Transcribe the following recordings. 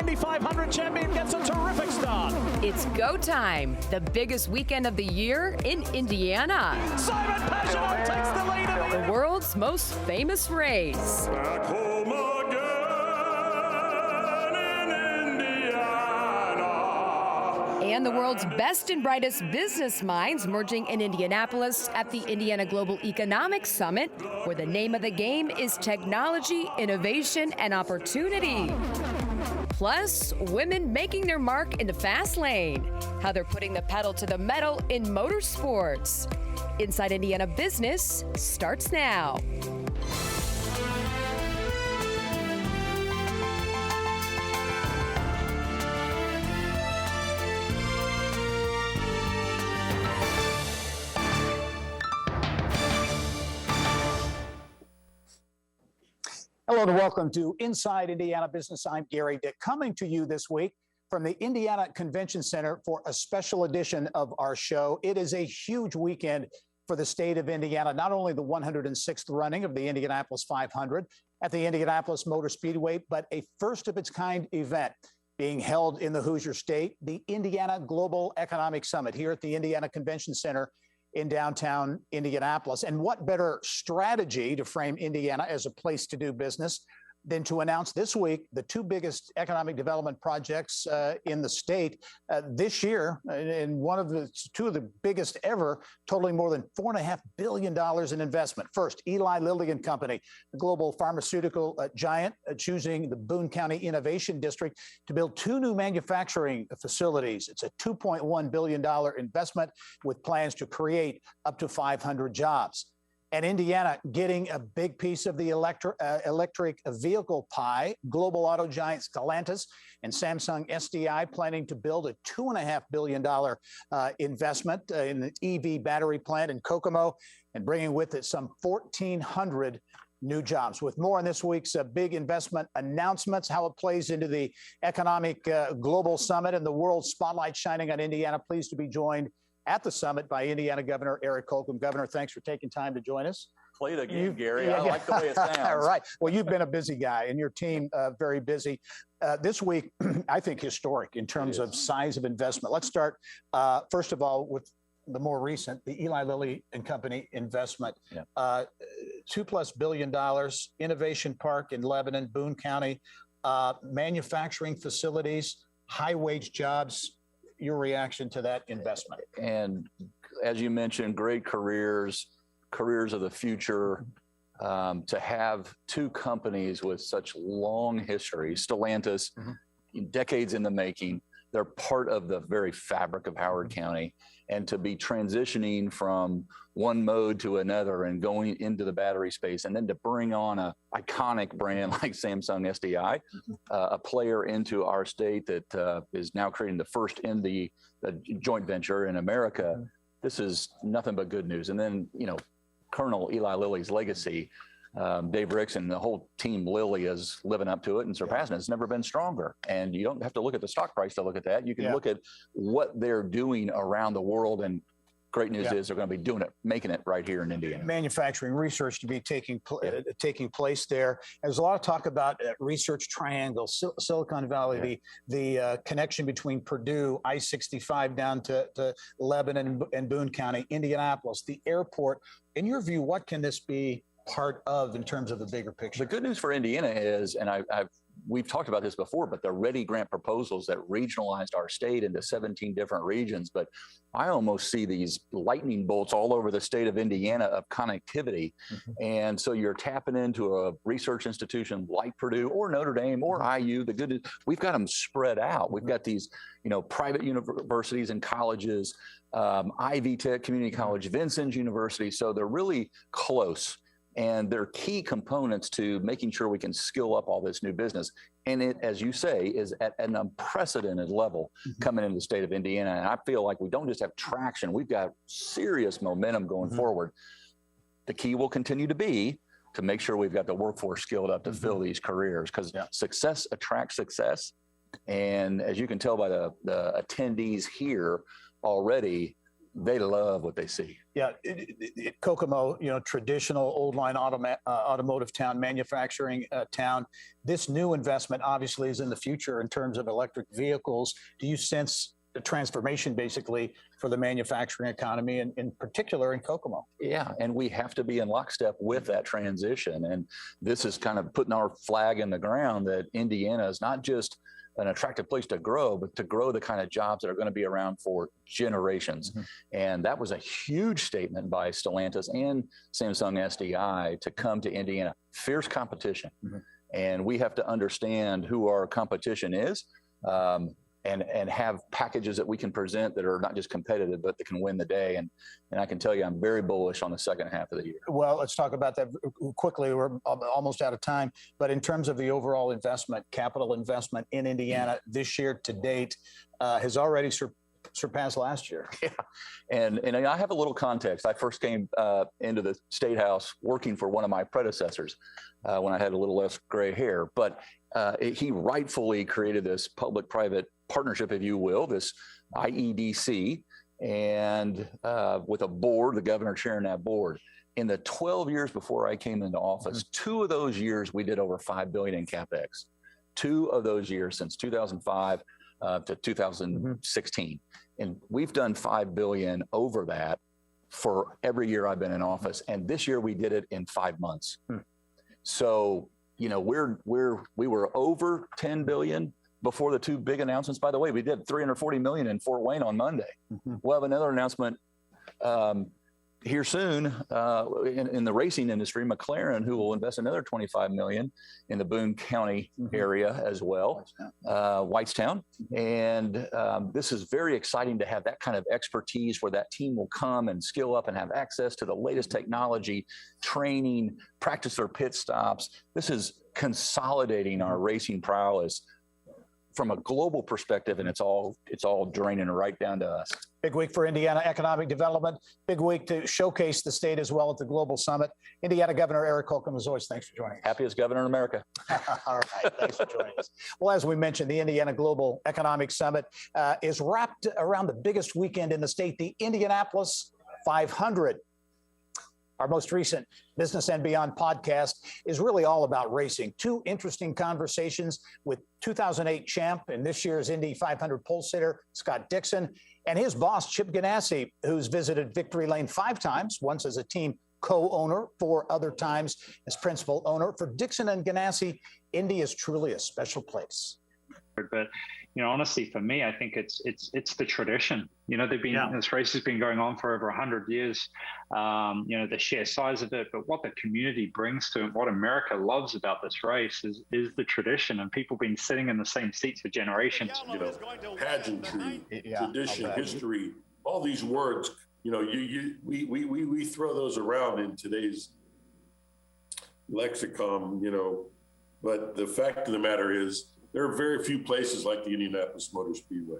Indy 500 champion gets a terrific start. It's go time, the biggest weekend of the year in Indiana. Simon Pagenaud takes the lead in The world's most famous race. Back home again in Indiana. And the world's best and brightest business minds merging in Indianapolis at the Indiana Global Economic Summit, where the name of the game is technology, innovation, and opportunity. Plus, women making their mark in the fast lane, how they're putting the pedal to the metal in motorsports. Inside Indiana Business starts now. Hello and welcome to Inside Indiana Business. I'm Gerry Dick, coming to you this week from the Indiana Convention Center for a special edition of our show. It is a huge weekend for the state of Indiana, not only the 106th running of the Indianapolis 500 at the Indianapolis Motor Speedway, but a first of its kind event being held in the Hoosier State, the Indiana Global Economic Summit here at the Indiana Convention Center in downtown Indianapolis. And what better strategy to frame Indiana as a place to do business than to announce this week the two biggest economic development projects in the state this year, and two of the biggest ever, totaling more than $4.5 billion in investment. First, Eli Lilly and Company, the global pharmaceutical giant, choosing the Boone County Innovation District to build two new manufacturing facilities. It's a $2.1 billion investment with plans to create up to 500 jobs. And Indiana getting a big piece of the electric vehicle pie. Global auto giants Stellantis and Samsung SDI planning to build a $2.5 billion investment in the EV battery plant in KOKOMO, and bringing with it some 1,400 new jobs. With more on this week's big investment announcements, how it plays into the economic global summit, and the world spotlight shining on Indiana. Pleased to be joined at the summit by Indiana Governor Eric Holcomb. Governor, thanks for taking time to join us. Play it again, Gerry. I like the way it sounds. All right. Well, you've been a busy guy, and your team very busy. This week, I think historic in terms of size of investment. Let's start, first of all, with the more recent, the Eli Lilly and Company investment. $2+ billion, innovation park in Lebanon, Boone County, manufacturing facilities, high-wage jobs. Your reaction to that investment? And as you mentioned, great careers of the future. To have two companies with such long history, Stellantis, decades in the making, they're part of the very fabric of Howard County. And to be transitioning from one mode to another and going into the battery space, and then to bring on an iconic brand like Samsung SDI, a player into our state that is now creating the first in the joint venture in America. This is nothing but good news. And then, you know, Colonel Eli Lilly's legacy, Dave Ricks and the whole team Lilly is living up to it and surpassing it. It's never been stronger. And you don't have to look at the stock price to look at that. You can look at what they're doing around the world, and great news is they're going to be doing it, making it right here in Indiana. Manufacturing research to be taking place there. There's a lot of talk about research triangle, Silicon Valley, the connection between Purdue, I-65 down to Lebanon and Boone County, Indianapolis, the airport. In your view, what can this be part of in terms of the bigger picture? The good news for Indiana is, and we've talked about this before, but the READY grant proposals that regionalized our state into 17 different regions. But I almost see these lightning bolts all over the state of Indiana of connectivity. And so you're tapping into a research institution like Purdue or Notre Dame or IU. The good news, we've got them spread out. We've got these, you know, private universities and colleges, Ivy Tech Community College, Vincennes University. So they're really close. And they're key components to making sure we can skill up all this new business. And it, as you say, is at an unprecedented level coming into the state of Indiana. And I feel like we don't just have traction, we've got serious momentum going forward. The key will continue to be to make sure we've got the workforce skilled up to fill these careers, because success attracts success. And as you can tell by the attendees here already, they love what they see. Yeah, KOKOMO, traditional old line automotive town, manufacturing town. This new investment obviously is in the future in terms of electric vehicles. Do you sense a transformation basically for the manufacturing economy, and in particular in KOKOMO? Yeah, and we have to be in lockstep with that transition. And this is kind of putting our flag in the ground that Indiana is not just an attractive place to grow, but to grow the kind of jobs that are going to be around for generations. Mm-hmm. And that was a huge statement by Stellantis and Samsung SDI to come to Indiana. Fierce competition. Mm-hmm. And we have to understand who our competition is, and have packages that we can present that are not just competitive, but that can win the day. And I can tell you, I'm very bullish on the second half of the year. Well, let's talk about that quickly. We're almost out of time. But in terms of the overall investment, capital investment in Indiana this year to date has already surpassed last year. Yeah, and I have a little context. I first came into the State House working for one of my predecessors when I had a little less gray hair. But he rightfully created this public-private partnership, if you will, this IEDC, and with a board, the governor chairing that board. In the 12 years before I came into office, 2 of those years we did over $5 billion in CapEx. 2 of those years since 2005 to 2016. And we've done $5 billion over that for every year I've been in office. And this year we did it in 5 months. So, we were over 10 billion before the 2 big announcements. By the way, we did $340 million in Fort Wayne on Monday. We'll have another announcement here soon in the racing industry, McLaren, who will invest another $25 million in the Boone County area as well, Whitestown. And this is very exciting to have that kind of expertise where that team will come and skill up and have access to the latest technology, training, practice their pit stops. This is consolidating our racing prowess from a global perspective, and it's all draining right down to us. Big week for Indiana economic development. Big week to showcase the state as well at the Global Summit. Indiana Governor Eric Holcomb, as always, thanks for joining us. Happiest governor in America. All right, thanks for joining us. Well, as we mentioned, the Indiana Global Economic Summit is wrapped around the biggest weekend in the state, the Indianapolis 500. Our most recent Business and Beyond podcast is really all about racing. 2 interesting conversations with 2008 champ and this year's Indy 500 pole sitter, Scott Dixon, and his boss, Chip Ganassi, who's visited Victory Lane 5 times, once as a team co-owner, 4 other times as principal owner. For Dixon and Ganassi, Indy is truly a special place. But honestly, for me, I think it's the tradition. This race has been going on for over 100 years. The sheer size of it, but what the community brings to it, what America loves about this race is the tradition, and people been sitting in the same seats for generations. Pageantry, tradition, history, all these words. We throw those around in today's lexicon. But the fact of the matter is, there are very few places like the Indianapolis Motor Speedway.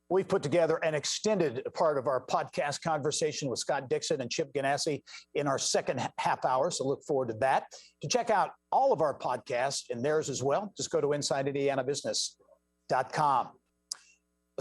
We've put together an extended part of our podcast conversation with Scott Dixon and Chip Ganassi in our second half hour, so look forward to that. To check out all of our podcasts and theirs as well, just go to InsideIndianaBusiness.com.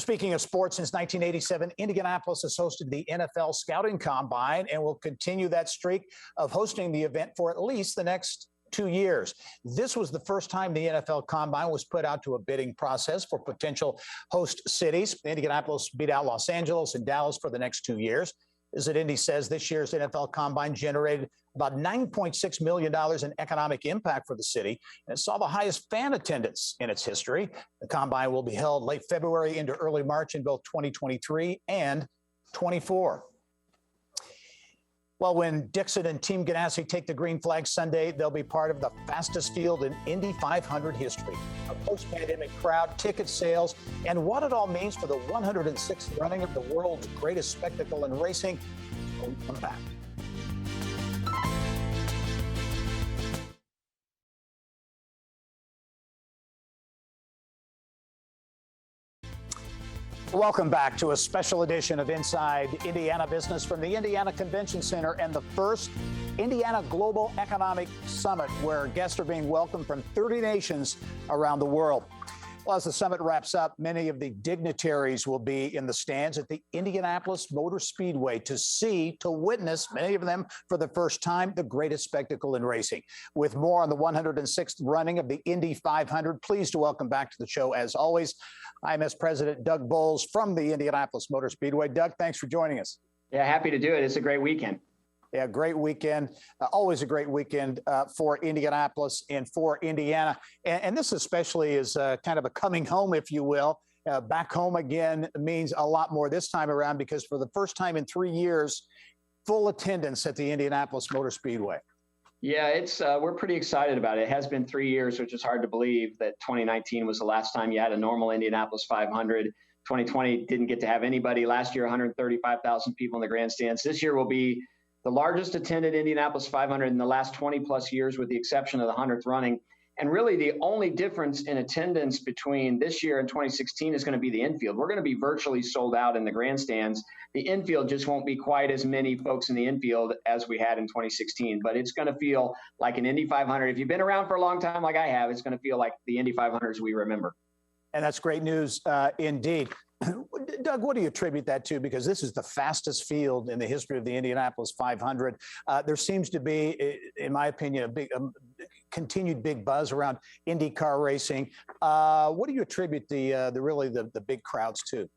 Speaking of sports, since 1987, Indianapolis has hosted the NFL Scouting Combine and will continue that streak of hosting the event for at least the next 2 years. This was the first time the NFL Combine was put out to a bidding process for potential host cities. Indianapolis beat out Los Angeles and Dallas for the next 2 years. As Indy says, this year's NFL Combine generated about $9.6 million in economic impact for the city, and it saw the highest fan attendance in its history. The Combine will be held late February into early March in both 2023 and 24. Well, when Dixon and Team Ganassi take the green flag Sunday, they'll be part of the fastest field in Indy 500 history. A post-pandemic crowd, ticket sales, and what it all means for the 106th running of the world's greatest spectacle in racing. We'll come back. Welcome back to a special edition of Inside Indiana Business from the Indiana Convention Center and the first Indiana Global Economic Summit, where guests are being welcomed from 30 nations around the world. Well, as the summit wraps up, many of the dignitaries will be in the stands at the Indianapolis Motor Speedway to witness, many of them for the first time, the greatest spectacle in racing. With more on the 106th running of the Indy 500, pleased to welcome back to the show, as always, IMS President Doug Boles from the Indianapolis Motor Speedway. Doug, thanks for joining us. Yeah, happy to do it. It's a great weekend. Yeah, great weekend. Always a great weekend for Indianapolis and for Indiana. And this especially is kind of a coming home, if you will. Back home again means a lot more this time around because for the first time in 3 years, full attendance at the Indianapolis Motor Speedway. Yeah, we're pretty excited about it. It has been 3 years, which is hard to believe that 2019 was the last time you had a normal Indianapolis 500. 2020 didn't get to have anybody. Last year, 135,000 people in the grandstands. This year will be the largest attended Indianapolis 500 in the last 20 plus years, with the exception of the 100th running. And really the only difference in attendance between this year and 2016 is going to be the infield. We're going to be virtually sold out in the grandstands. The infield just won't be quite as many folks in the infield as we had in 2016, but it's going to feel like an Indy 500. If you've been around for a long time like I have, it's going to feel like the Indy 500s we remember. And that's great news indeed. Doug, what do you attribute that to? Because this is the fastest field in the history of the Indianapolis 500. There seems to be, in my opinion, a big continued big buzz around IndyCar racing. What do you attribute the big crowds to?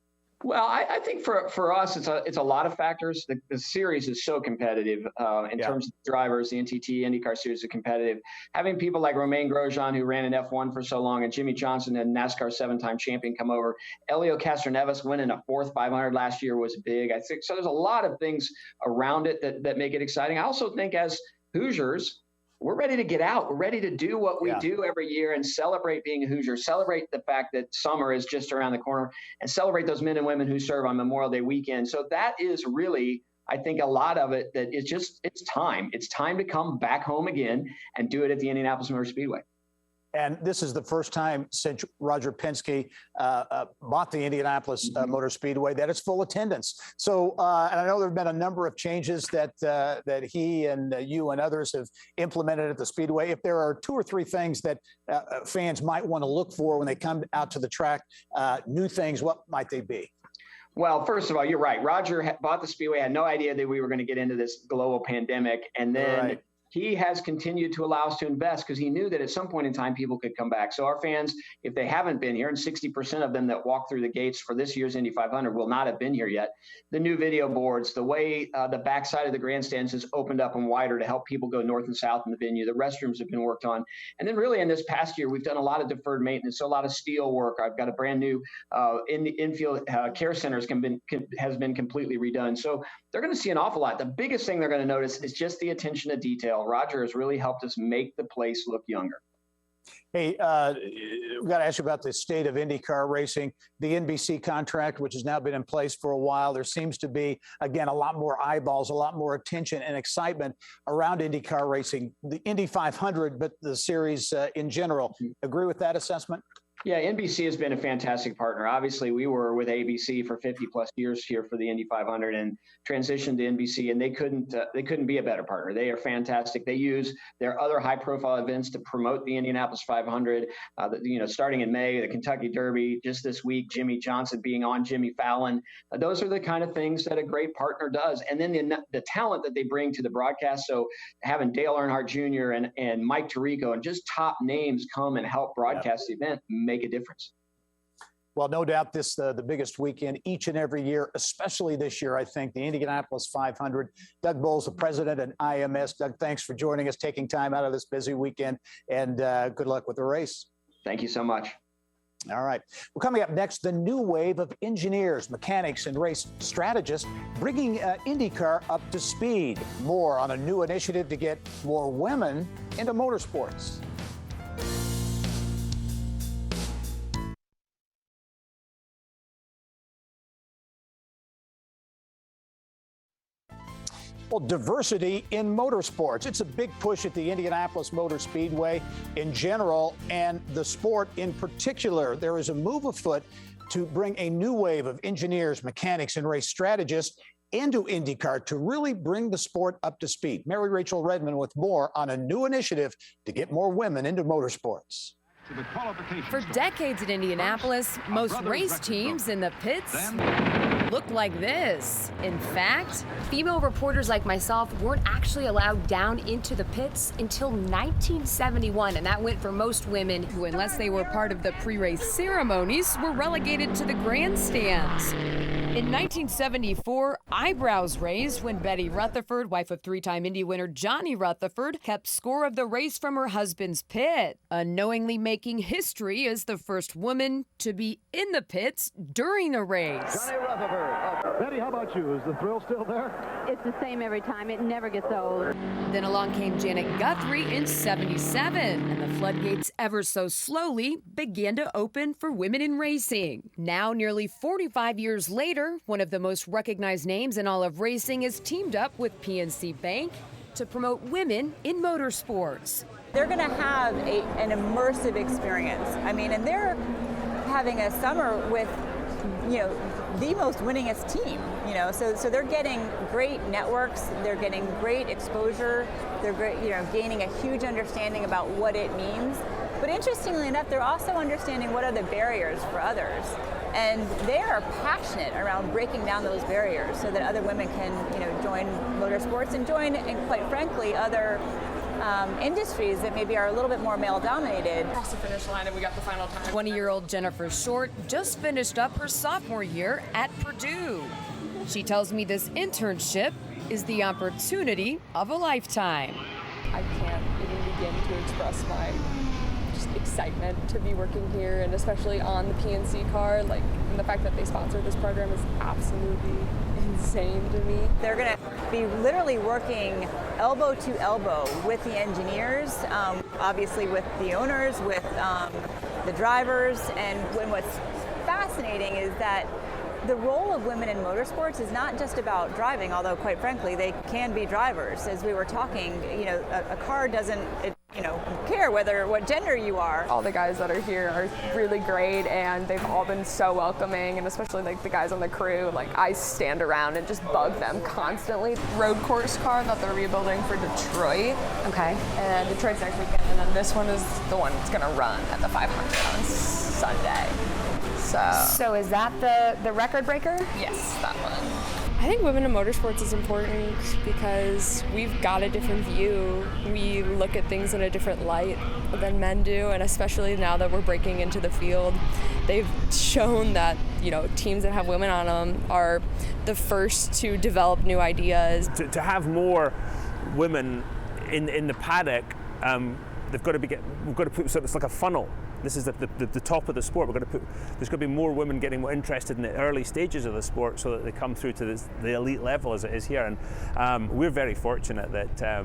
Well, I think for us, it's a lot of factors. The series is so competitive in terms of drivers. The NTT IndyCar series is competitive. Having people like Romain Grosjean, who ran in F1 for so long, and Jimmy Johnson, a NASCAR 7-time champion, come over. Elio Castroneves winning a 4th 500 last year was big. I think so. There's a lot of things around it that make it exciting. I also think as Hoosiers, we're ready to get out. We're ready to do what we do every year and celebrate being a Hoosier, celebrate the fact that summer is just around the corner, and celebrate those men and women who serve on Memorial Day weekend. So that is really, I think, a lot of it that it's time. It's time to come back home again and do it at the Indianapolis Motor Speedway. And this is the first time since Roger Penske bought the Indianapolis Motor Speedway that it's full attendance. So, and I know there have been a number of changes that he and you and others have implemented at the Speedway. If there are 2 or 3 things that fans might want to look for when they come out to the track, new things, what might they be? Well, first of all, you're right. Roger bought the Speedway, had no idea that we were going to get into this global pandemic. And then he has continued to allow us to invest because he knew that at some point in time people could come back. So our fans, if they haven't been here, and 60% of them that walk through the gates for this year's Indy 500 will not have been here yet, the new video boards, the way the backside of the grandstands is opened up and wider to help people go north and south in the venue, the restrooms have been worked on. And then really in this past year, we've done a lot of deferred maintenance, so a lot of steel work. I've got a brand new infield care centers has been completely redone. So they're going to see an awful lot. The biggest thing they're going to notice is just the attention to detail. Roger has really helped us make the place look younger. Hey, we've got to ask you about the state of IndyCar racing, the NBC contract, which has now been in place for a while. There seems to be, again, a lot more eyeballs, a lot more attention and excitement around IndyCar racing, the Indy 500, but the series in general. Agree with that assessment? Yeah, NBC has been a fantastic partner. Obviously, we were with ABC for 50 plus years here for the Indy 500 and transitioned to NBC, and they couldn't be a better partner. They are fantastic. They use their other high-profile events to promote the Indianapolis 500. Starting in May, the Kentucky Derby, just this week, Jimmy Johnson being on Jimmy Fallon. Those are the kind of things that a great partner does. And then the talent that they bring to the broadcast. So having Dale Earnhardt Jr. and Mike Tirico and just top names come and help broadcast the event make a difference. Well, no doubt this the biggest weekend each and every year, especially this year, I think, the Indianapolis 500. Doug Boles, the president at IMS. Doug, thanks for joining us, taking time out of this busy weekend, and good luck with the race. Thank you so much. All right. Well, coming up next, the new wave of engineers, mechanics, and race strategists bringing IndyCar up to speed. More on a new initiative to get more women into motorsports. Well, diversity in motorsports. It's a big push at the Indianapolis Motor Speedway in general, and the sport in particular. There is a move afoot to bring a new wave of engineers, mechanics, and race strategists into IndyCar to really bring the sport up to speed. Mary Rachel Redmond with more on a new initiative to get more women into motorsports. For decades in Indianapolis, most race teams in the pits looked like this. In fact, female reporters like myself weren't actually allowed down into the pits until 1971, and that went for most women who, unless they were part of the pre-race ceremonies, were relegated to the grandstands. In 1974, eyebrows raised when Betty Rutherford, wife of three-time Indy winner Johnny Rutherford, kept score of the race from her husband's pit, unknowingly making history as the first woman to be in the pits during the race. Johnny Rutherford. Betty, how about you? Is the thrill still there? It's the same every time. It never gets old. Then along came Janet Guthrie in 77, and the floodgates ever so slowly began to open for women in racing. Now, nearly 45 years later, one of the most recognized names in all of racing is teamed up with PNC Bank to promote women in motorsports. They're going to have an immersive experience. I mean, and they're having a summer with, the most winningest team, so they're getting great networks, they're getting great exposure, they're gaining a huge understanding about what it means. But interestingly enough, they're also understanding what are the barriers for others. And they are passionate around breaking down those barriers so that other women can, join motorsports and join, and quite frankly, other industries that maybe are a little bit more male-dominated. Across the finish line, and we got the final time. 20-year-old Jennifer Short just finished up her sophomore year at Purdue. She tells me this internship is the opportunity of a lifetime. I can't even begin to express my excitement to be working here, and especially on the PNC car. And the fact that they sponsored this program is absolutely insane to me. They're going to be literally working elbow to elbow with the engineers, obviously with the owners, with the drivers. And what's fascinating is that the role of women in motorsports is not just about driving, although quite frankly they can be drivers. As we were talking, a car doesn't care what gender you are. All the guys that are here are really great, and they've all been so welcoming, and especially the guys on the crew. I stand around and just bug them constantly. Road course car that they're rebuilding for Detroit. Okay. And Detroit's next weekend, and then this one is the one that's gonna run at the 500 on Sunday. So is that the record breaker? Yes, that one. I think women in motorsports is important because we've got a different view. We look at things in a different light than men do, and especially now that we're breaking into the field, they've shown that teams that have women on them are the first to develop new ideas. To have more women in the paddock, we've got to put, so it's like a funnel. This is the top of the sport. There's going to be more women getting more interested in the early stages of the sport so that they come through to the elite level as it is here. And we're very fortunate that,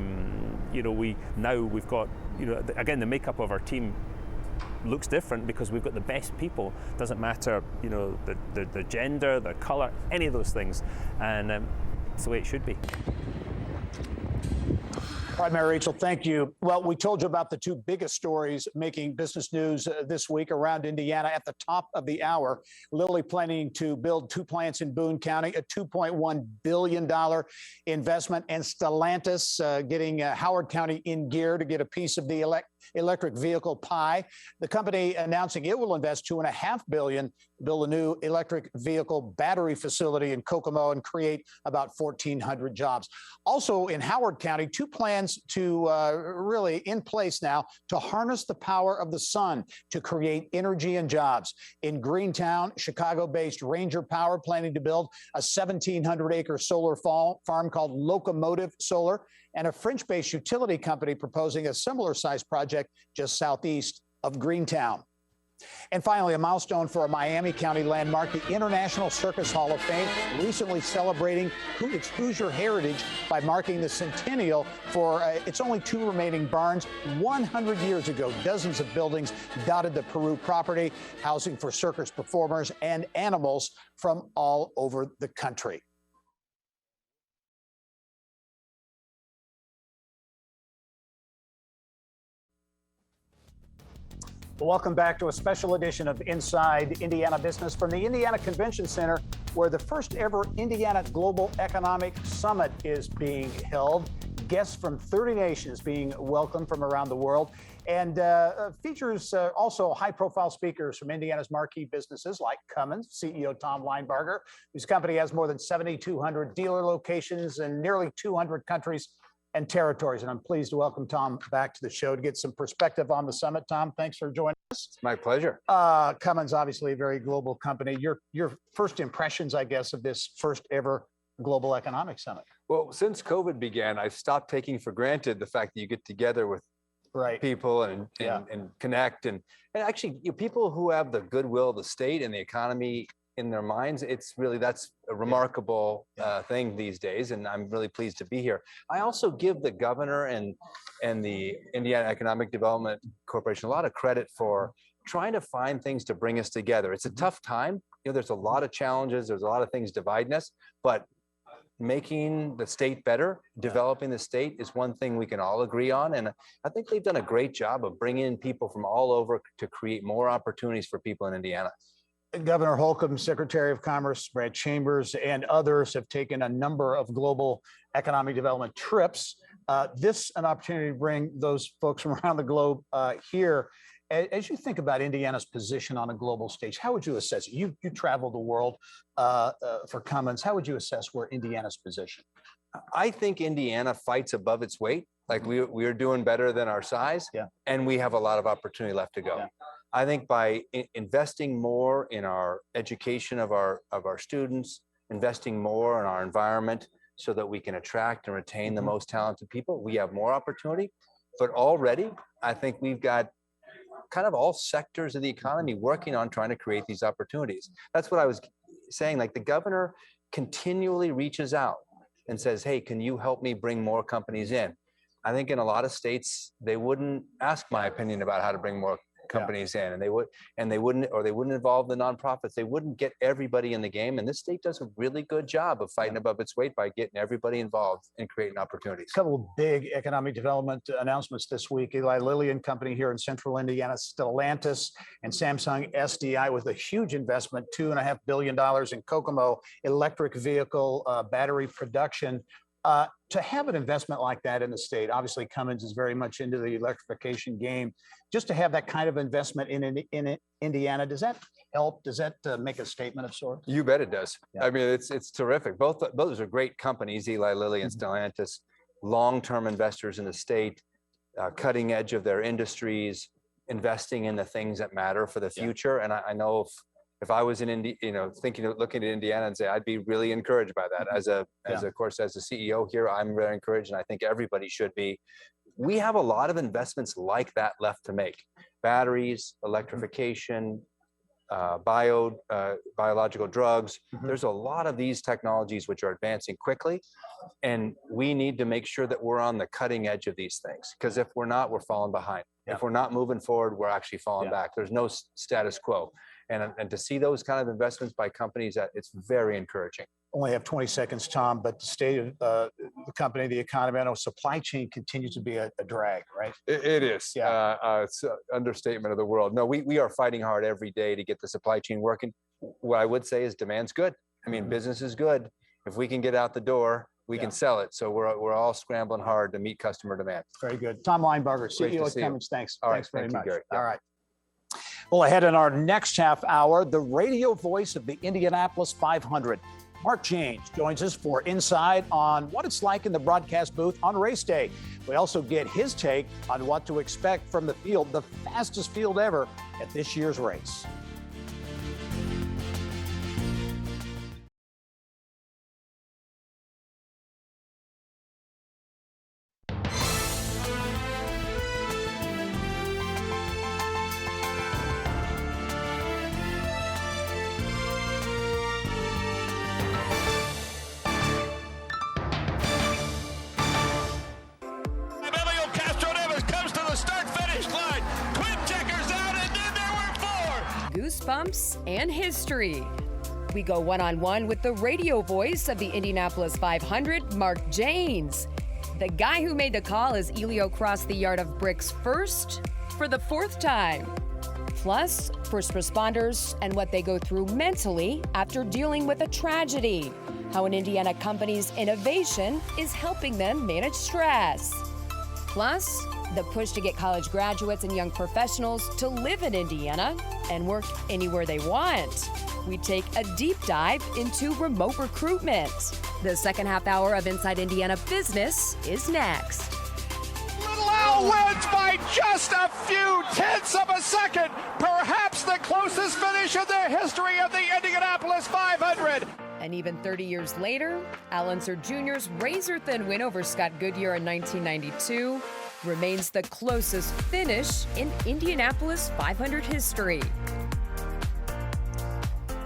we've got, again, the makeup of our team looks different because we've got the best people. Doesn't matter, the gender, the color, any of those things. And it's the way it should be. All right, Mary Rachel, thank you. Well, we told you about the two biggest stories making business news this week around Indiana. At the top of the hour, Lilly planning to build 2 plants in Boone County, a $2.1 billion investment, and Stellantis getting Howard County in gear to get a piece of the electric vehicle pie. The company announcing it will invest $2.5 billion, build a new electric vehicle battery facility in KOKOMO and create about 1,400 jobs. Also in Howard County, 2 plans to really in place now to harness the power of the sun to create energy and jobs. In Greentown, Chicago-based Ranger Power planning to build a 1,700-acre solar farm called Locomotive Solar, and a French-based utility company proposing a similar-sized project just southeast of Greentown. And finally, a milestone for a Miami County landmark, the International Circus Hall of Fame, recently celebrating its Hoosier heritage by marking the centennial for its only 2 remaining barns. 100 years ago, dozens of buildings dotted the PERU property, housing for circus performers and animals from all over the country. Welcome back to a special edition of Inside Indiana Business from the Indiana Convention Center, where the first ever Indiana Global Economic Summit is being held. guests from 30 nations being welcomed from around the world, and features also high-profile speakers from Indiana's marquee businesses like Cummins, CEO Tom Linebarger, whose company has more than 7,200 dealer locations in nearly 200 countries and territories. And I'm pleased to welcome Tom back to the show to get some perspective on the summit. Tom, thanks for joining us. It's my pleasure. Cummins, obviously a very global company. Your first impressions, I guess, of this first ever Global Economic Summit? Well, since COVID began, I've stopped taking for granted the fact that you get together with people and connect. And actually, people who have the goodwill of the state and the economy in their minds, it's really, that's a remarkable thing these days. And I'm really pleased to be here. I also give the governor and the Indiana Economic Development Corporation a lot of credit for trying to find things to bring us together. It's a tough time. There's a lot of challenges. There's a lot of things dividing us, but making the state better, developing the state is one thing we can all agree on. And I think they've done a great job of bringing in people from all over to create more opportunities for people in Indiana. Governor Holcomb, Secretary of Commerce Brad Chambers, and others have taken a number of global economic development trips. This an opportunity to bring those folks from around the globe here. As you think about Indiana's position on a global stage, how would you assess it? You travel the world for Cummins. How would you assess where Indiana's position? I think Indiana fights above its weight. Like we are doing better than our size, and we have a lot of opportunity left to go. I think by investing more in our education of our students, investing more in our environment so that we can attract and retain the most talented people, we have more opportunity. But already, I think we've got kind of all sectors of the economy working on trying to create these opportunities. That's what I was saying. Like the governor continually reaches out and says, hey, can you help me bring more companies in? I think in a lot of states, they wouldn't ask my opinion about how to bring more companies in, and they wouldn't involve the nonprofits. They wouldn't get everybody in the game. And this state does a really good job of fighting above its weight by getting everybody involved and creating opportunities. A couple of big economic development announcements this week. Eli Lilly and Company here in Central Indiana, Stellantis and Samsung SDI with a huge investment, $2.5 billion in KOKOMO electric vehicle battery production. To have an investment like that in the state, obviously Cummins is very much into the electrification game. Just to have that kind of investment in Indiana, does that help? Does that make a statement of sorts? You bet it does. I mean, it's terrific. Both those are great companies, Eli Lilly and Stellantis, long-term investors in the state, cutting edge of their industries, investing in the things that matter for the future. And I know if I was in Indy, looking at Indiana and say, I'd be really encouraged by that. Of course, as a CEO here, I'm very encouraged, and I think everybody should be. We have a lot of investments like that left to make: batteries, electrification, biological drugs. There's a lot of these technologies which are advancing quickly, and we need to make sure that we're on the cutting edge of these things. Because if we're not, we're falling behind. If we're not moving forward, we're actually falling back. There's no status quo. And to see those kind of investments by companies, it's very encouraging. Only have 20 seconds, Tom, but the state of the company, the economy, I know supply chain continues to be a drag, right? It is. It's an understatement of the world. No, we are fighting hard every day to get the supply chain working. What I would say is demand's good. I mean, business is good. If we can get out the door, we can sell it. So we're all scrambling hard to meet customer demand. Very good. Tom Linebarger, CEO of Cummins. Thanks. All right. Thanks very much. Gerry. All right. Well, ahead in our next half hour, the radio voice of the Indianapolis 500. Mark James joins us for insight on what it's like in the broadcast booth on race day. We also get his take on what to expect from the field, the fastest field ever at this year's race. Goosebumps and history. We go one-on-one with the radio voice of the Indianapolis 500, Mark James. The guy who made the call as Elio crossed the yard of bricks first for the fourth time. Plus, first responders and what they go through mentally after dealing with a tragedy. how an Indiana company's innovation is helping them manage stress. Plus, the push to get college graduates and young professionals to live in Indiana and work anywhere they want. We take a deep dive into remote recruitment. The second half hour of Inside Indiana Business is next. Little Al wins by just a few tenths of a second. Perhaps the closest finish in the history of the Indianapolis 500. And even 30 years later, Al Unser Jr.'s razor-thin win over Scott Goodyear in 1992 remains the closest finish in Indianapolis 500 history.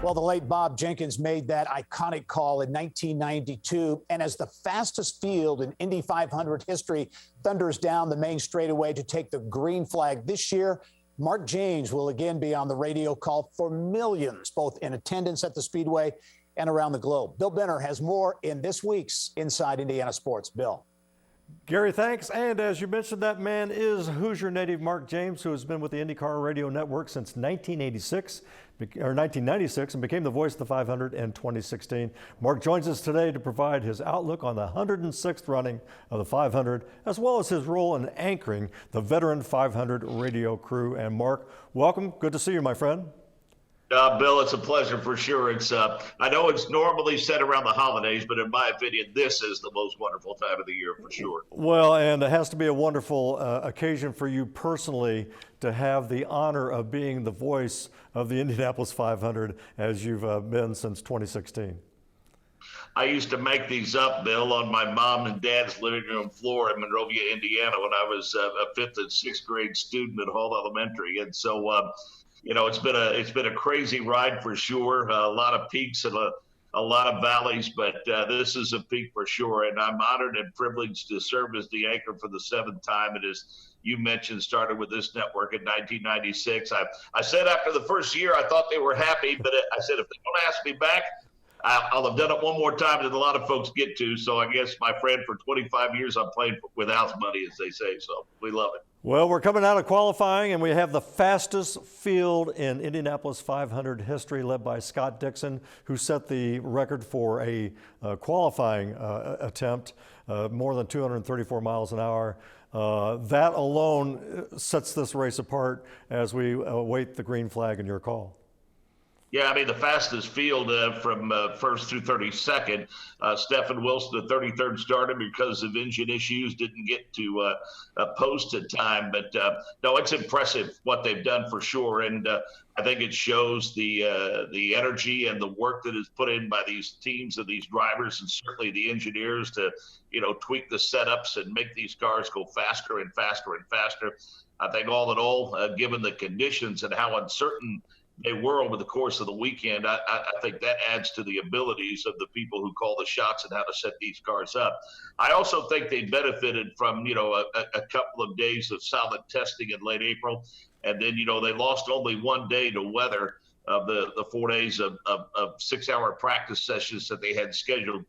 Well, the late Bob Jenkins made that iconic call in 1992, and as the fastest field in Indy 500 history thunders down the main straightaway to take the green flag this year, Mark James will again be on the radio call for millions, both in attendance at the Speedway and around the globe. Bill Benner has more in this week's Inside Indiana Sports. Bill. Gary, thanks. And as you mentioned, that man is Hoosier native Mark James, who has been with the IndyCar Radio Network since 1996 and became the voice of the 500 in 2016. Mark joins us today to provide his outlook on the 106th running of the 500, as well as his role in anchoring the veteran 500 radio crew. And Mark, welcome. Good to see you, my friend. Bill, it's a pleasure for sure. It's I know it's normally said around the holidays, but in my opinion, this is the most wonderful time of the year for sure. Well, and it has to be a wonderful occasion for you personally to have the honor of being the voice of the Indianapolis 500 as you've been since 2016. I used to make these up, Bill, on my mom and dad's living room floor in Monrovia, Indiana, when I was a 5th and 6th grade student at Hall Elementary. And so, you know, it's been a crazy ride for sure. A lot of peaks and a lot of valleys, but this is a peak for sure. And I'm honored and privileged to serve as the anchor for the 7th time. It is, you mentioned, started with this network in 1996. I said after the first year, I thought they were happy, but I said, if they don't ask me back, I'll have done it one more time than a lot of folks get to. So I guess, my friend, for 25 years, I'm playing with house money, as they say. So we love it. Well, we're coming out of qualifying, and we have the fastest field in Indianapolis 500 history, led by Scott Dixon, who set the record for a qualifying attempt, more than 234 miles an hour. That alone sets this race apart as we await the green flag in your call. Yeah, I mean, the fastest field from first through 32nd. Stephen Wilson, the 33rd, started because of engine issues, didn't get to post at time. But no, it's impressive what they've done for sure. And I think it shows the energy and the work that is put in by these teams and these drivers, and certainly the engineers to, you know, tweak the setups and make these cars go faster and faster and faster. I think all in all, given the conditions and how uncertain they were over the course of the weekend, I think that adds to the abilities of the people who call the shots and how to set these cars up. I also think they benefited from, you know, a couple of days of solid testing in late April. And then, you know, they lost only one day to weather of the 4 days of 6-hour practice sessions that they had scheduled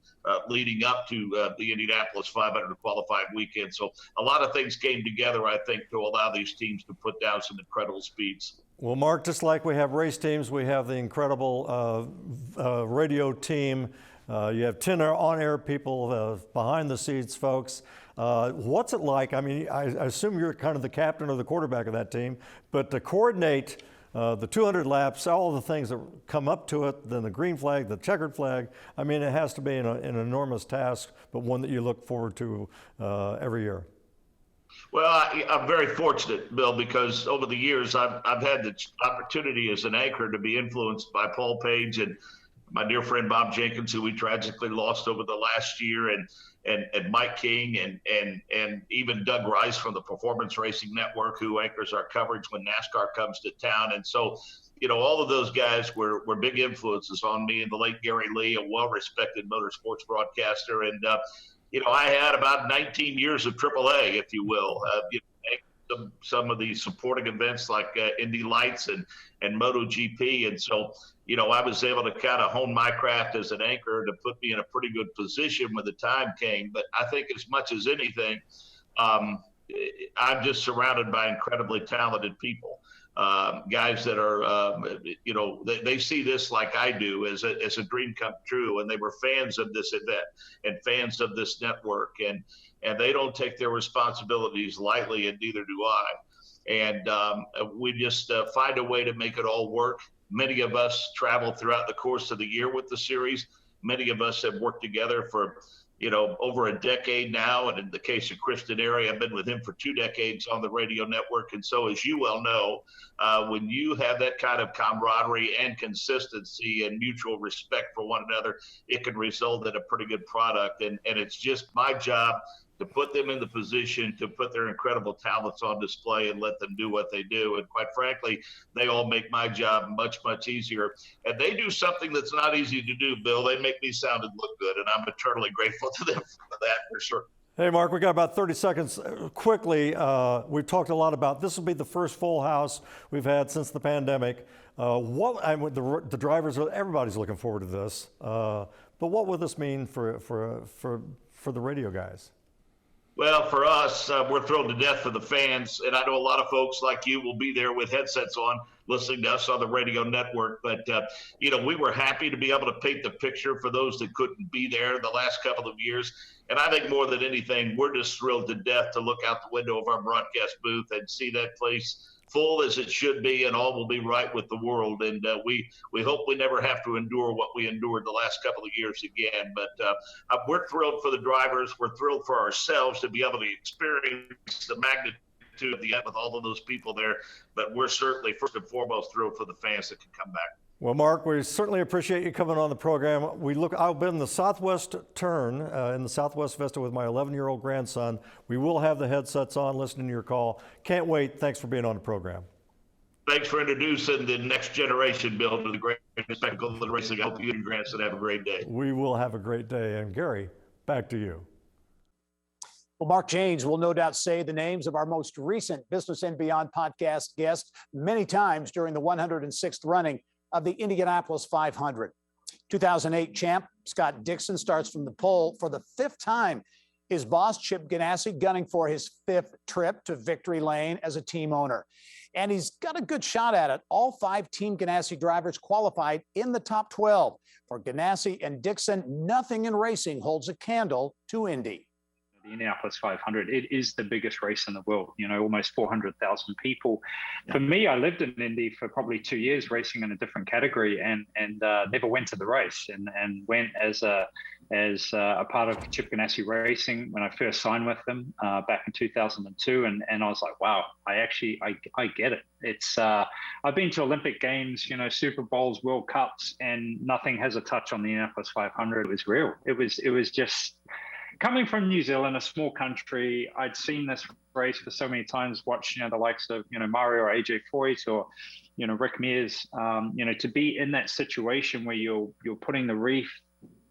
leading up to the Indianapolis 500 qualifying weekend. So a lot of things came together, I think, to allow these teams to put down some incredible speeds. Well, Mark, just like we have race teams, we have the incredible radio team. You have 10 on-air people, behind-the-scenes folks. What's it like? I mean, I assume you're kind of the captain or the quarterback of that team, but to coordinate the 200 laps, all the things that come up to it, then the green flag, the checkered flag, I mean, it has to be an enormous task, but one that you look forward to every year. Well, I'm very fortunate, Bill, because over the years I've had the opportunity as an anchor to be influenced by Paul Page and my dear friend Bob Jenkins, who we tragically lost over the last year, and Mike King and even Doug Rice from the Performance Racing Network, who anchors our coverage when NASCAR comes to town. And so, you know, all of those guys were big influences on me, and the late Gerry Lee, a well-respected motorsports broadcaster. And, you know, I had about 19 years of AAA, if you will. You know, some of the supporting events like Indy Lights and MotoGP. And so, you know, I was able to kind of hone my craft as an anchor to put me in a pretty good position when the time came. But I think as much as anything, I'm just surrounded by incredibly talented people. guys that are, they see this like I do as a dream come true, and they were fans of this event and fans of this network, and they don't take their responsibilities lightly, and neither do I. And we just find a way to make it all work. Many of us travel throughout the course of the year with the series. Many of us have worked together for over a decade now. And in the case of Chris Denary, I've been with him for 2 decades on the radio network. And so, as you well know, when you have that kind of camaraderie and consistency and mutual respect for one another, it can result in a pretty good product. And it's just my job to put them in the position to put their incredible talents on display and let them do what they do. And quite frankly, they all make my job much, much easier. And they do something that's not easy to do, Bill. They make me sound and look good, and I'm eternally grateful to them for that, for sure. Hey, Mark, we got about 30 seconds. Quickly, we've talked a lot about this will be the first full house we've had since the pandemic. The drivers, everybody's looking forward to this. But what will this mean for the radio guys? Well, for us, we're thrilled to death for the fans. And I know a lot of folks like you will be there with headsets on, listening to us on the radio network. But, we were happy to be able to paint the picture for those that couldn't be there the last couple of years. And I think more than anything, we're just thrilled to death to look out the window of our broadcast booth and see that place full as it should be, and all will be right with the world. And we hope we never have to endure what we endured the last couple of years again. But we're thrilled for the drivers. We're thrilled for ourselves to be able to experience the magnitude of the event with all of those people there. But we're certainly first and foremost thrilled for the fans that can come back. Well, Mark, we certainly appreciate you coming on the program. I've been in the Southwest Turn in the Southwest Vista with my 11-year-old grandson. We will have the headsets on, listening to your call. Can't wait. Thanks for being on the program. Thanks for introducing the next generation, Bill, to the great spectacle of the racing. I hope you and your grandson have a great day. We will have a great day. And Gerry, back to you. Well, Mark Janes will no doubt say the names of our most recent Business and Beyond podcast guests many times during the 106th running of the Indianapolis 500. 2008 champ Scott Dixon starts from the pole for the 5th time. His boss, Chip Ganassi, gunning for his 5th trip to victory lane as a team owner. And he's got a good shot at it. All 5 Team Ganassi drivers qualified in the top 12. For Ganassi and Dixon, nothing in racing holds a candle to Indy. The Indianapolis 500, it is the biggest race in the world, almost 400,000 people. For me, I lived in Indy for probably 2 years racing in a different category and never went to the race and went as a part of Chip Ganassi Racing when I first signed with them back in 2002. And I was like, wow, I get it. It's I've been to Olympic Games, Super Bowls, World Cups, and nothing has a touch on the Indianapolis 500. It was real. It was just... Coming from New Zealand, a small country, I'd seen this race for so many times, watched, the likes of, Mario or AJ Foyt or, Rick Mears, to be in that situation where you're putting the wreath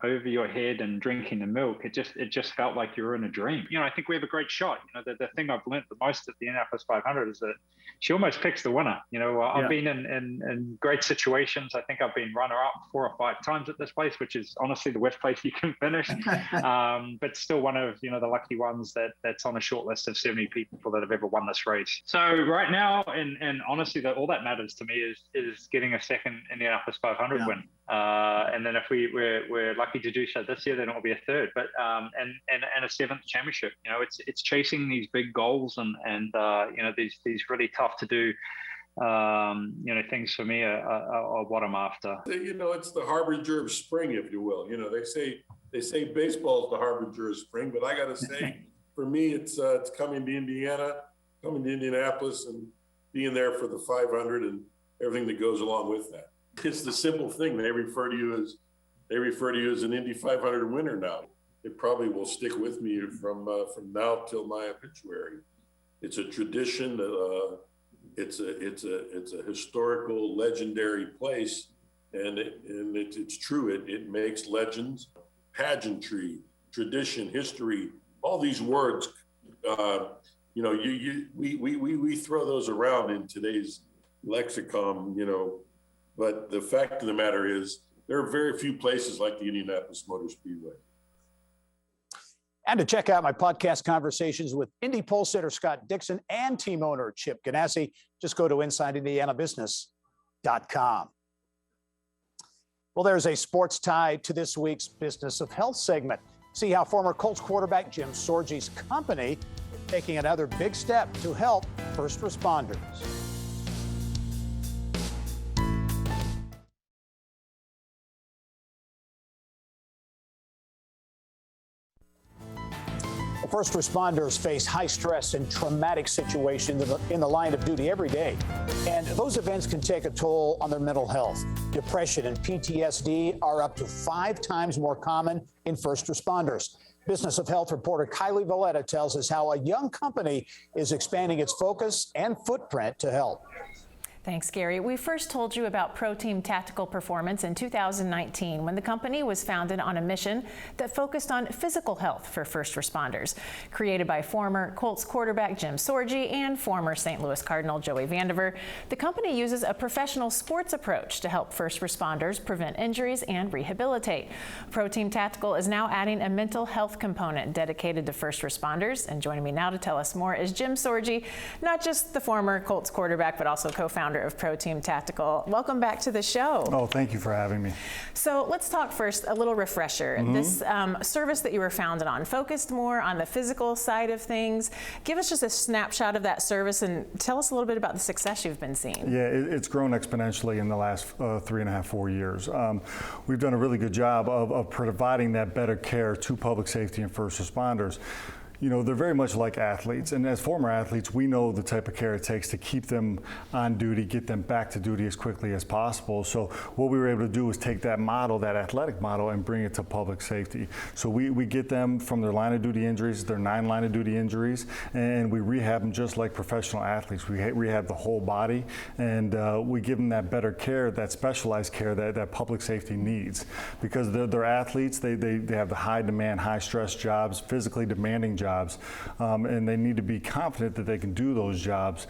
over your head and drinking the milk, it just felt like you were in a dream. I think we have a great shot. The thing I've learned the most at the Indianapolis 500 is that she almost picks the winner. I've been in great situations. I think I've been runner-up 4 or 5 times at this place, which is honestly the worst place you can finish. But still one of, the lucky ones that's on a short list of 70 people that have ever won this race. So right now, and honestly, all that matters to me is getting a second Indianapolis 500 win. And then if we're lucky to do so this year, then it'll be a 3rd. But and a 7th championship. It's chasing these big goals and these really tough to do things for me are what I'm after. It's the harbinger of spring, if you will. They say baseball is the harbinger of spring, but I got to say, for me, it's coming to Indianapolis, and being there for the 500 and everything that goes along with that. It's the simple thing. They refer to you as an Indy 500 winner now. It probably will stick with me from now till my obituary. It's a tradition. It's a historical, legendary place, and it's true. It makes legends, pageantry, tradition, history. All these words, we throw those around in today's lexicon, But the fact of the matter is, there are very few places like the Indianapolis Motor Speedway. And to check out my podcast conversations with Indy pole sitter Scott Dixon and team owner Chip Ganassi, just go to InsideIndianaBusiness.com. Well, there's a sports tie to this week's Business of Health segment. See how former Colts quarterback Jim Sorgi's company taking another big step to help first responders. First responders face high stress and traumatic situations in the line of duty every day. And those events can take a toll on their mental health. Depression and PTSD are up to 5 times more common in first responders. Business of Health reporter Kylie Valletta tells us how a young company is expanding its focus and footprint to help. Thanks, Gary. We first told you about Pro Team Tactical Performance in 2019 when the company was founded on a mission that focused on physical health for first responders. Created by former Colts quarterback Jim Sorgi and former St. Louis Cardinal Joey Vandiver, the company uses a professional sports approach to help first responders prevent injuries and rehabilitate. Pro Team Tactical is now adding a mental health component dedicated to first responders. And joining me now to tell us more is Jim Sorgi, not just the former Colts quarterback, but also co-founder of Pro Team Tactical. Welcome back to the show. Oh, thank you for having me. So let's talk first, a little refresher. This service that you were founded on focused more on the physical side of things. Give us just a snapshot of that service and tell us a little bit about the success you've been seeing. Yeah, it's grown exponentially in the last 3.5, 4 years. We've done a really good job of providing that better care to public safety and first responders. You know, they're very much like athletes, and as former athletes, we know the type of care it takes to keep them on duty, get them back to duty as quickly as possible. So what we were able to do is take that model, that athletic model, and bring it to public safety. So we get them from their line of duty injuries, their 9 line of duty injuries, and we rehab them just like professional athletes. We rehab the whole body, and we give them that better care, that specialized care that public safety needs. Because they're athletes, they have the high demand, high stress jobs, physically demanding jobs. And they need to be confident that they can do those jobs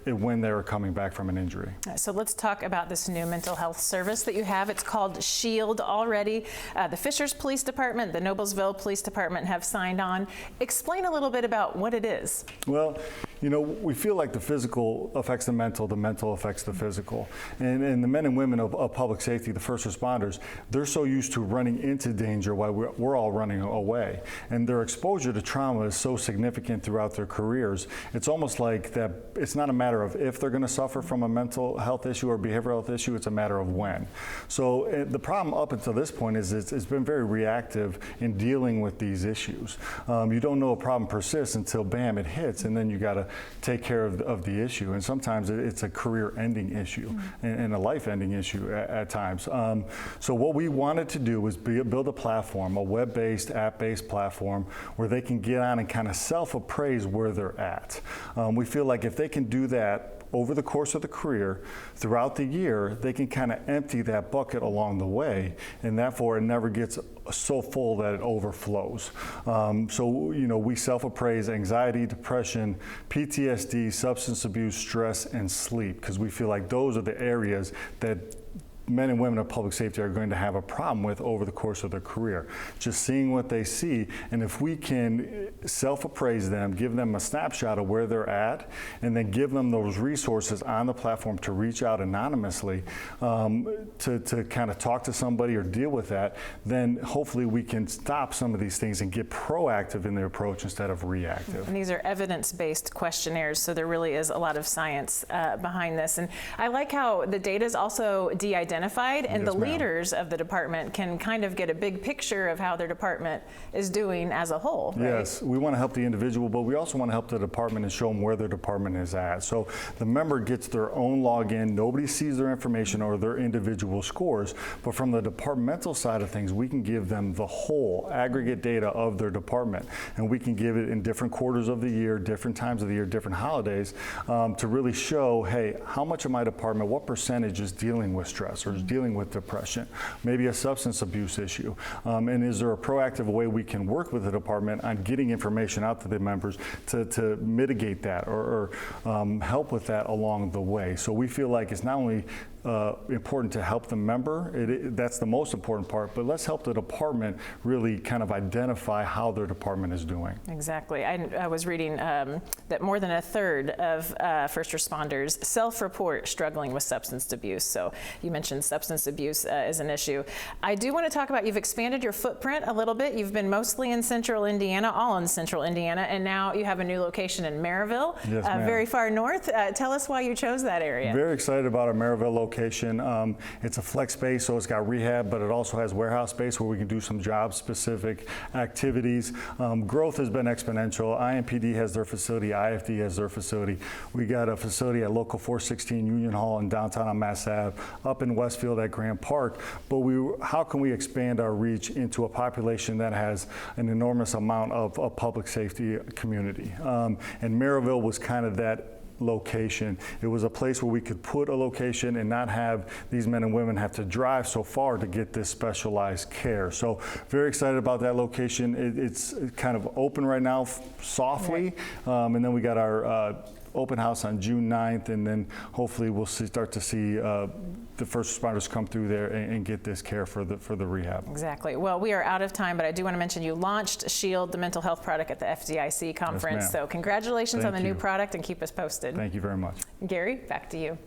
when they're coming back from an injury. So let's talk about this new mental health service that you have. It's called SHIELD already. The Fishers Police Department, the Noblesville Police Department have signed on. Explain a little bit about what it is. Well, you know, we feel like the physical affects the mental affects the physical. And the men and women of public safety, the first responders, they're so used to running into danger while we're all running away. And their exposure to trauma is so significant throughout their careers. It's almost like that it's not a matter of if they're going to suffer from a mental health issue or behavioral health issue, it's a matter of when. So the problem up until this point is it's been very reactive in dealing with these issues. You don't know a problem persists until bam, it hits, and then you got to take care of the issue. And sometimes it's a career-ending issue and a life-ending issue at times. So what we wanted to do was build a platform, a web-based, app-based platform where they can get on and kind of self-appraise where they're at. We feel like if they can do that over the course of the career, throughout the year, they can kind of empty that bucket along the way, and therefore it never gets so full that it overflows. So, you know, we self-appraise anxiety, depression, PTSD, substance abuse, stress, and sleep, because we feel like those are the areas that men and women of public safety are going to have a problem with over the course of their career. Just seeing what they see, and if we can self-appraise them, give them a snapshot of where they're at, and then give them those resources on the platform to reach out anonymously to kind of talk to somebody or deal with that, then hopefully we can stop some of these things and get proactive in their approach instead of reactive. And these are evidence-based questionnaires, so there really is a lot of science behind this. And I like how the data is also de-identified, and the leaders of the department can kind of get a big picture of how their department is doing as a whole, right? Yes, we want to help the individual, but we also want to help the department and show them where their department is at. So the member gets their own login, nobody sees their information or their individual scores, but from the departmental side of things, we can give them the whole aggregate data of their department, and we can give it in different quarters of the year, different times of the year, different holidays, to really show, hey, how much of my department, what percentage is dealing with stress? or is dealing with depression, maybe a substance abuse issue? And is there a proactive way we can work with the department on getting information out to the members to mitigate that or help with that along the way? So we feel like it's not only important to help the member, that's the most important part, but let's help the department really kind of identify how their department is doing. Exactly. I was reading that more than a third of first responders self-report struggling with substance abuse. So you mentioned substance abuse is an issue. I do want to talk about, you've expanded your footprint a little bit. You've been mostly in central Indiana, all in central Indiana, and now you have a new location in Maryville, yes, very far north. Tell us why you chose that area. Very excited about our Maryville location. It's a flex space, so it's got rehab, but it also has warehouse space where we can do some job-specific activities. Growth has been exponential. IMPD has their facility, IFD has their facility. We got a facility at Local 416 Union Hall in downtown on Mass Ave, up in Westfield at Grant Park. But how can we expand our reach into a population that has an enormous amount of public safety community? And Maryville was kind of that location. It was a place where we could put a location and not have these men and women have to drive so far to get this specialized care. So very excited about that location. It's kind of open right now softly, and then we got our open house on June 9th, and then hopefully we'll start to see the first responders come through there and get this care for the rehab. Exactly. Well, we are out of time, but I do want to mention you launched SHIELD, the mental health product, at the FDIC conference. Yes, so congratulations on the new you. product, and keep us posted. Thank you very much. Gary, back to you.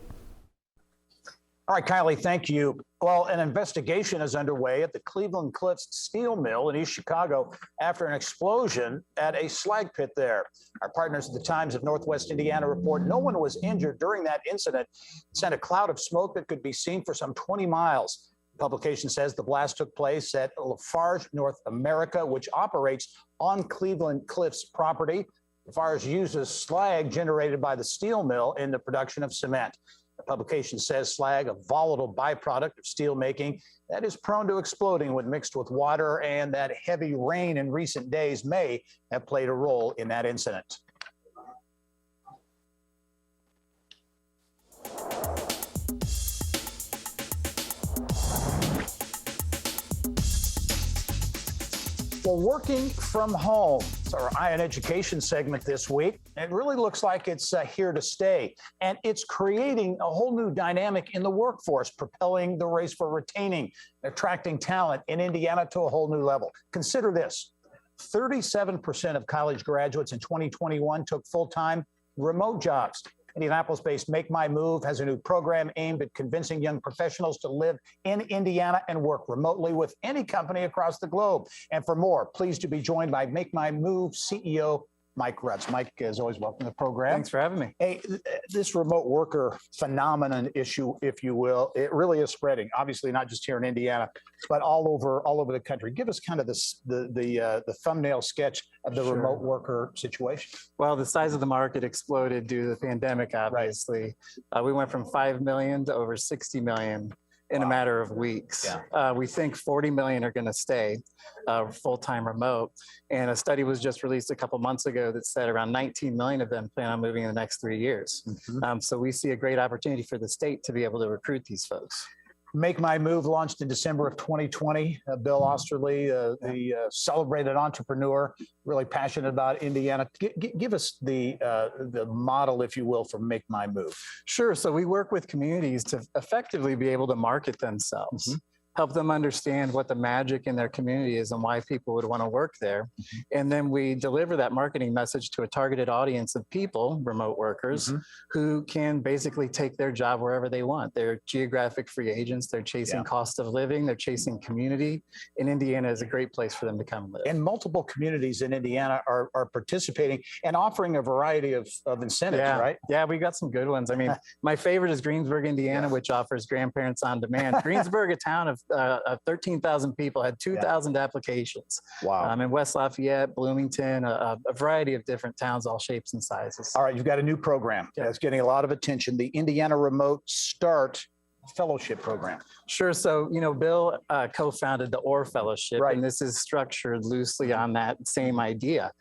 All right, Kylie, thank you. Well, an investigation is underway at the Cleveland Cliffs steel mill in East Chicago after an explosion at a slag pit there. Our partners at the Times of Northwest Indiana report no one was injured during that incident. It sent a cloud of smoke that could be seen for some 20 miles. The publication says the blast took place at Lafarge North America, which operates on Cleveland Cliffs property. Lafarge uses slag generated by the steel mill in the production of cement. The publication says slag, a volatile byproduct of steel making that is prone to exploding when mixed with water, and that heavy rain in recent days may have played a role in that incident. Well, working from home, it's our Eye on Education segment this week. It really looks like it's here to stay, and it's creating a whole new dynamic in the workforce, propelling the race for retaining, attracting talent in Indiana to a whole new level. Consider this: 37% of college graduates in 2021 took full-time remote jobs. Indianapolis-based Make My Move has a new program aimed at convincing young professionals to live in Indiana and work remotely with any company across the globe. And for more, pleased to be joined by Make My Move CEO Mike Rutz. Mike, as always, welcome to the program. Thanks for having me. Hey, this remote worker phenomenon issue, if you will, it really is spreading. Obviously, not just here in Indiana, but all over the country. Give us kind of the thumbnail sketch of the remote worker situation. Well, the size of the market exploded due to the pandemic, obviously. We went from 5 million to over 60 million in a matter of weeks. We think 40 million are going to stay full-time remote. And a study was just released a couple months ago that said around 19 million of them plan on moving in the next 3 years. So we see a great opportunity for the state to be able to recruit these folks. Make My Move launched in December of 2020. Bill Osterly, the celebrated entrepreneur, really passionate about Indiana. Give us the model, if you will, for Make My Move. Sure. So we work with communities to effectively be able to market themselves. Help them understand what the magic in their community is and why people would want to work there. And then we deliver that marketing message to a targeted audience of people, remote workers, who can basically take their job wherever they want. They're geographic free agents. They're chasing cost of living. They're chasing community. And Indiana is a great place for them to come live. And multiple communities in Indiana are participating and offering a variety of incentives, right? Yeah, we got some good ones. I mean, my favorite is Greensburg, Indiana, which offers grandparents on demand. Greensburg, a town of 13,000 people, had 2,000 applications. Wow. In West Lafayette, Bloomington, a variety of different towns, all shapes and sizes. All right, you've got a new program that's getting a lot of attention, the Indiana Remote Start Fellowship Program. Sure. So, Bill co-founded the OR Fellowship, and this is structured loosely on that same idea.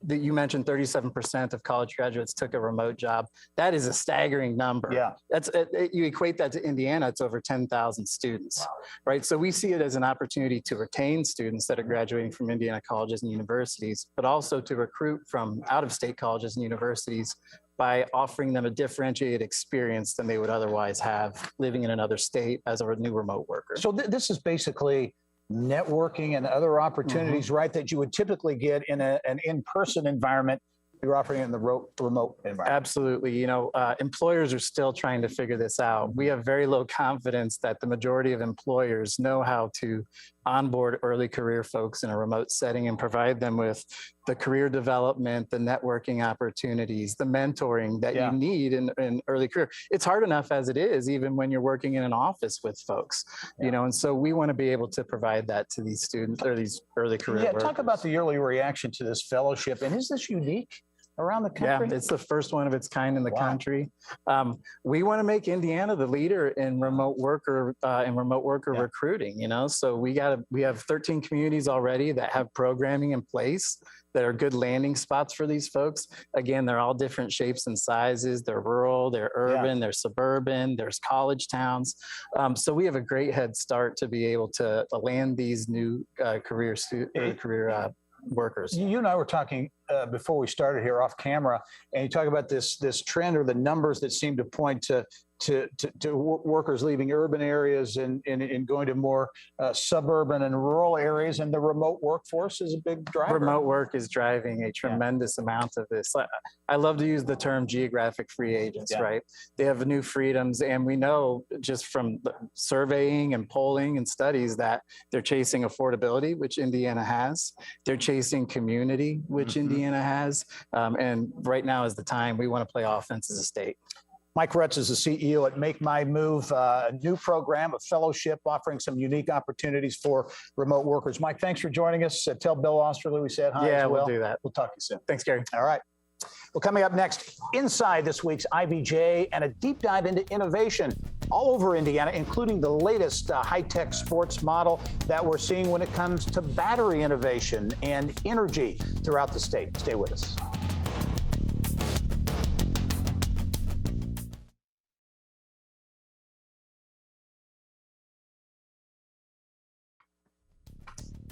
that you mentioned 37% of college graduates took a remote job. That is a staggering number. Yeah. That's you equate that to Indiana, it's over 10,000 students, right? So we see it as an opportunity to retain students that are graduating from Indiana colleges and universities, but also to recruit from out-of-state colleges and universities by offering them a differentiated experience than they would otherwise have living in another state as a new remote worker. So this is basically networking and other opportunities, right, that you would typically get in an in-person environment. You're offering it in the remote environment. Absolutely. You know, employers are still trying to figure this out. We have very low confidence that the majority of employers know how to onboard early career folks in a remote setting and provide them with the career development, the networking opportunities, the mentoring that you need in early career. It's hard enough as it is, even when you're working in an office with folks, you know, and so we want to be able to provide that to these students or these early career workers. Talk about the early reaction to this fellowship. And is this unique around the country? Yeah, it's the first one of its kind in the country. We want to make Indiana the leader in remote worker recruiting. You know, so we have 13 communities already that have programming in place that are good landing spots for these folks. Again, they're all different shapes and sizes. They're rural, they're urban, they're suburban, there's college towns. So we have a great head start to be able to land these new career workers. You and I were talking before we started here off camera, and you talk about this trend or the numbers that seem to point to workers leaving urban areas and going to more suburban and rural areas, and the remote workforce is a big driver. Remote work is driving a tremendous amount of this. I love to use the term geographic free agents, right? They have new freedoms, and we know just from surveying and polling and studies that they're chasing affordability, which Indiana has. They're chasing community, which Indiana has. And right now is the time we want to play offense as a state. Mike Retz is the CEO at Make My Move, a new program, a fellowship offering some unique opportunities for remote workers. Mike, thanks for joining us. Tell Bill Osterley we said hi as well. We'll do that. We'll talk to you soon. Thanks, Gary. All right. Well, coming up next, inside this week's IBJ and a deep dive into innovation all over Indiana, including the latest high-tech sports model that we're seeing when it comes to battery innovation and energy throughout the state. Stay with us.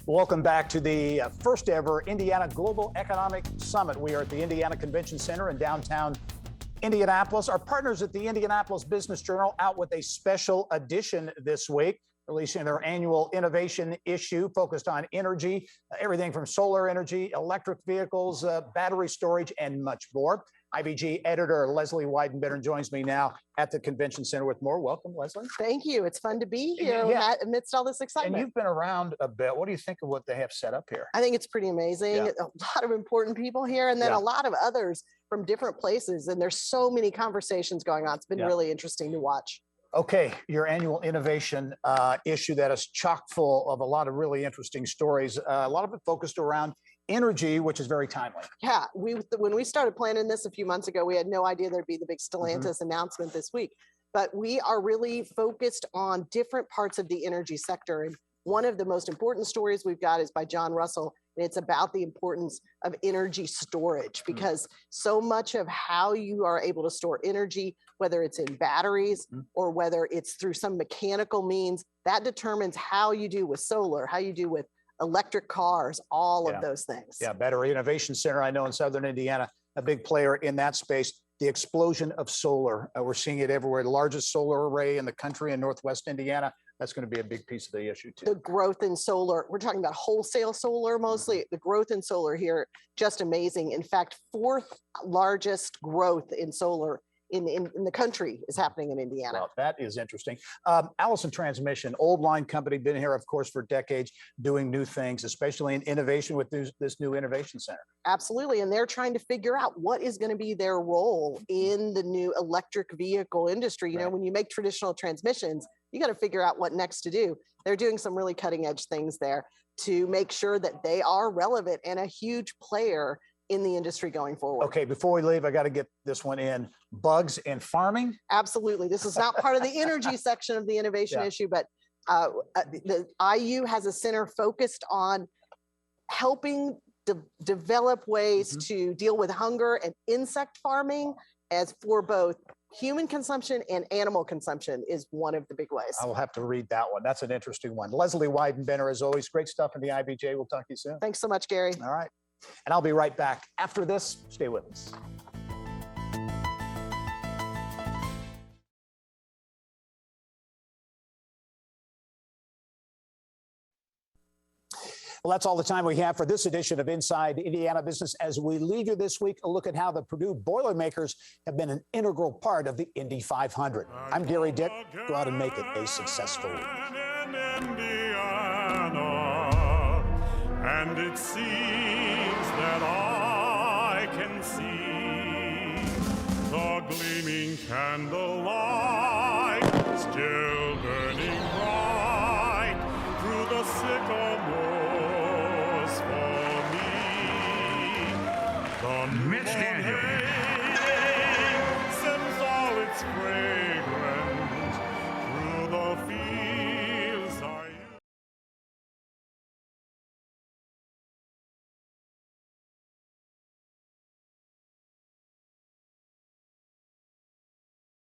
Welcome back to the first ever Indiana Global Economic Summit. We are at the Indiana Convention Center in downtown Indianapolis. Our partners at the Indianapolis Business Journal out with a special edition this week, releasing their annual innovation issue focused on energy, everything from solar energy, electric vehicles, battery storage, and much more. IBG editor Leslie Weidenbender joins me now at the Convention Center with more. Welcome, Leslie. Thank you. It's fun to be here amidst all this excitement. And you've been around a bit. What do you think of what they have set up here? I think it's pretty amazing. A lot of important people here, and then a lot of others from different places. And there's so many conversations going on. It's been really interesting to watch. Okay, your annual innovation issue that is chock full of a lot of really interesting stories. A lot of it focused around energy, which is very timely. Yeah, when we started planning this a few months ago, we had no idea there'd be the big Stellantis announcement this week. But we are really focused on different parts of the energy sector. And one of the most important stories we've got is by John Russell, and it's about the importance of energy storage, because so much of how you are able to store energy, whether it's in batteries or whether it's through some mechanical means, that determines how you do with solar, how you do with electric cars, all of those things. Yeah, Battery Innovation Center, I know in Southern Indiana, a big player in that space. The explosion of solar, we're seeing it everywhere. The largest solar array in the country in Northwest Indiana. That's going to be a big piece of the issue too. The growth in solar, we're talking about wholesale solar mostly. The growth in solar here, just amazing. In fact, fourth largest growth in solar in the country is happening in Indiana. Well, that is interesting. Allison Transmission, old line company, been here, of course, for decades, doing new things, especially in innovation with this new innovation center. Absolutely. And they're trying to figure out what is going to be their role in the new electric vehicle industry. You know, when you make traditional transmissions, you got to figure out what next to do. They're doing some really cutting edge things there to make sure that they are relevant and a huge player in the industry going forward. Okay, before we leave, I got to get this one in. Bugs in farming? Absolutely. This is not part of the energy section of the innovation issue, but the IU has a center focused on helping develop ways to deal with hunger and insect farming as for both human consumption and animal consumption is one of the big ways. I will have to read that one. That's an interesting one. Leslie Weidenbender, as always, great stuff in the IBJ. We'll talk to you soon. Thanks so much, Gary. All right. And I'll be right back after this. Stay with us. Well, that's all the time we have for this edition of Inside Indiana Business. As we leave you this week, a look at how the Purdue Boilermakers have been an integral part of the Indy 500. I'm Gerry Dick. Go out and make it a successful week. And it seems that I can see the gleaming candlelight still burning bright through the sycamores for me. The Mitch Daniel sends all its fragrance